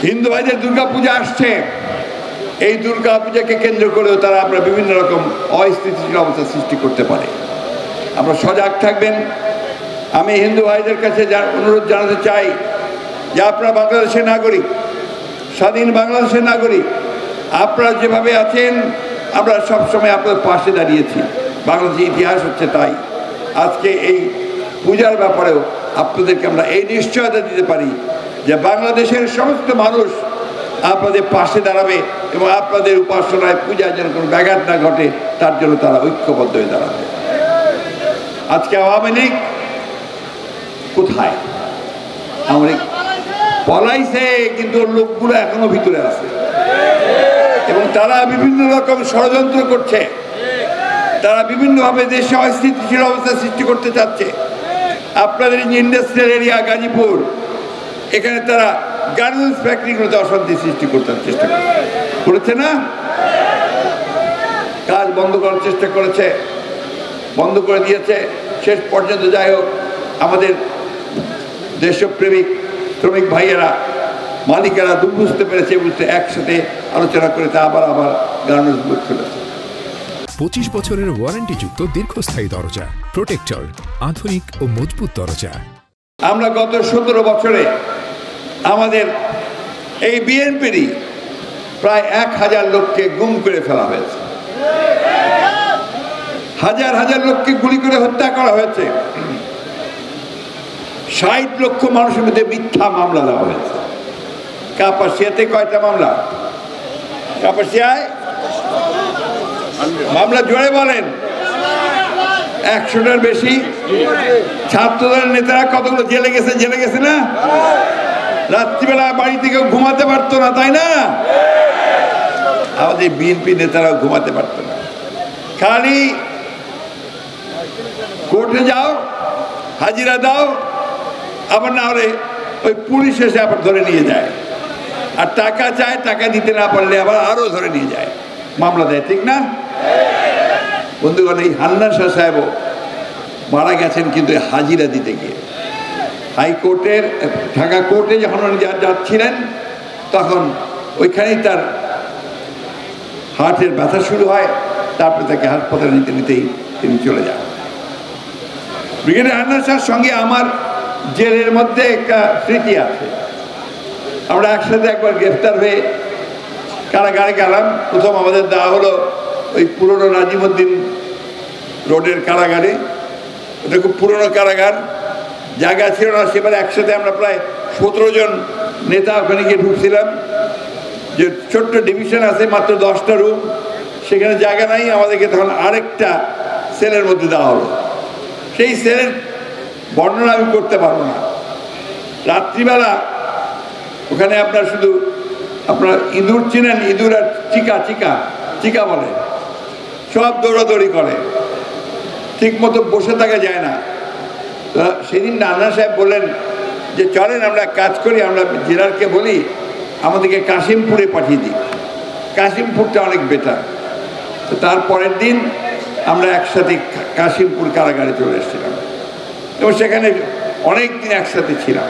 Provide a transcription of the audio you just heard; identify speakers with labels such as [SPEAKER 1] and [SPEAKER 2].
[SPEAKER 1] হিন্দু ভাইদের দুর্গাপূজা আসছে, এই দুর্গাপূজাকে কেন্দ্র করেও তারা আপনার বিভিন্ন রকম অস্থিতিশীল অবস্থা সৃষ্টি করতে পারে। আপনারা সজাগ থাকবেন। আমি হিন্দু ভাইদের কাছে অনুরোধ জানাতে চাই যে আপনারা বাংলাদেশের নাগরিক, স্বাধীন বাংলাদেশের নাগরিক। আপনারা যেভাবে আছেন আমরা সবসময় আপনাদের পাশে দাঁড়িয়েছি, বাংলাদেশের ইতিহাস হচ্ছে তাই। আজকে এই পূজার ব্যাপারেও আপনাদেরকে আমরা এই নিশ্চয়তা দিতে পারি যে বাংলাদেশের সমস্ত মানুষ আপনাদের পাশে দাঁড়াবে এবং আপনাদের উপাসনায় পূজার যেন কোনো ব্যাঘাত না ঘটে তার জন্য তারা ঐক্যবদ্ধ হয়ে দাঁড়াবে। আজকে আওয়ামী লীগ কোথায়? আওয়ামী লীগ পলাইছে, কিন্তু লোকগুলো এখনো ভিতরে আছে এবং তারা বিভিন্ন রকম ষড়যন্ত্র করছে। তারা বিভিন্নভাবে দেশে অস্থিতিশীল অবস্থা সৃষ্টি করতে চাচ্ছে। আপনাদের ইন্ডাস্ট্রিয়াল এরিয়া গাজীপুর, এখানে তারা গার্মেন্টস ফ্যাক্টরিগুলোতে অশান্তি সৃষ্টি করতে চেষ্টা করেছে না? কাজ বন্ধ করার চেষ্টা করেছে, বন্ধ করে দিয়েছে। শেষ পর্যন্ত যাই হোক আমাদের দেশপ্রেমিক শ্রমিক ভাইয়েরা, মালিকেরা বুঝতে পেরেছে, বুঝতে একসাথে আলোচনা করে তা আবার গার্মেন্টস খুলেছে।
[SPEAKER 2] 25 বছরের ওয়ারেন্টিযুক্ত দীর্ঘস্থায়ী দরজা প্রোটেক্টর, আধুনিক ও মজবুত দরজা।
[SPEAKER 1] আমরা গত 17 বছরে আমাদের এই বিএনপিরই প্রায় 1000 লোককে গুম করে ফেলা হয়েছে, হাজার হাজার লোককে গুলি করে হত্যা করা হয়েছে, 60 লক্ষ মানুষের মধ্যে মিথ্যা মামলা দেওয়া হয়েছে। কাপাসিয়াতে কয়টা মামলা? কাপাসিয়ায় মামলা জোরে বলেন, 100টার বেশি। ছাত্রদলের নেতারা কতগুলো জেলে গেছে না? রাত্রিবেলা বাড়ি থেকে ঘুমাতে পারতো না, তাই না? আমাদের বিএনপি নেতারাও ঘুমাতে পারতো না। খালি কোর্টে যাও, হাজিরা দাও, আবার না হলে ওই পুলিশ এসে আবার ধরে নিয়ে যায়, আর টাকা চায়, টাকা দিতে না পারলে আবার আরো ধরে নিয়ে যায়, মামলা দেয়, ঠিক না? বন্ধুগণ, এই হান্নান শাহ সাহেব মারা গেছেন কিন্তু হাজিরা দিতে গিয়ে। হাইকোর্টের ঢাকা কোর্টে যখন উনি যাচ্ছিলেন তখন ওইখানেই তার হার্টের ব্যথা শুরু হয়, তারপরে তাকে হাসপাতালে নিতেই তিনি চলে যান। ব্রিগেডিয়ার হান্নান শাহর সঙ্গে আমার জেলের মধ্যে একটা স্মৃতি আছে। আমরা একসাথে একবার গ্রেফতার হয়ে কারাগারে গেলাম। প্রথম আমাদের দেওয়া হলো ওই পুরনো নাজিমুদ্দিন রোডের কারাগারে। ওটা খুব পুরনো কারাগার, জায়গা ছিল না। সেবারে একসাথে আমরা প্রায় 17 জন নেতা ওখানে গিয়ে ঢুকছিলাম। যে ছোট্ট ডিভিশন আছে, মাত্র 10টা রুম, সেখানে জায়গা নাই। আমাদেরকে তখন আরেকটা সেলের মধ্যে দেওয়া হলো। সেই সেলের বর্ণনা আমি করতে পারবো না। রাত্রিবেলা ওখানে আপনার শুধু আপনার ইঁদুর চিনেন, ইঁদুর আর চিকা বলে, সব দৌড়াদৌড়ি করে, ঠিক মতো বসে থাকা যায় না। সেদিন নানা সাহেব বললেন যে চলেন আমরা কাজ করি, আমরা জেলারকে বলি আমাদেরকে কাশিমপুরে পাঠিয়ে দিই, কাশিমপুরটা অনেক বেটার। তো তারপরের দিন আমরা একসাথে কাশিমপুর কারাগারে চলে এসেছিলাম এবং সেখানে অনেক দিন একসাথে ছিলাম।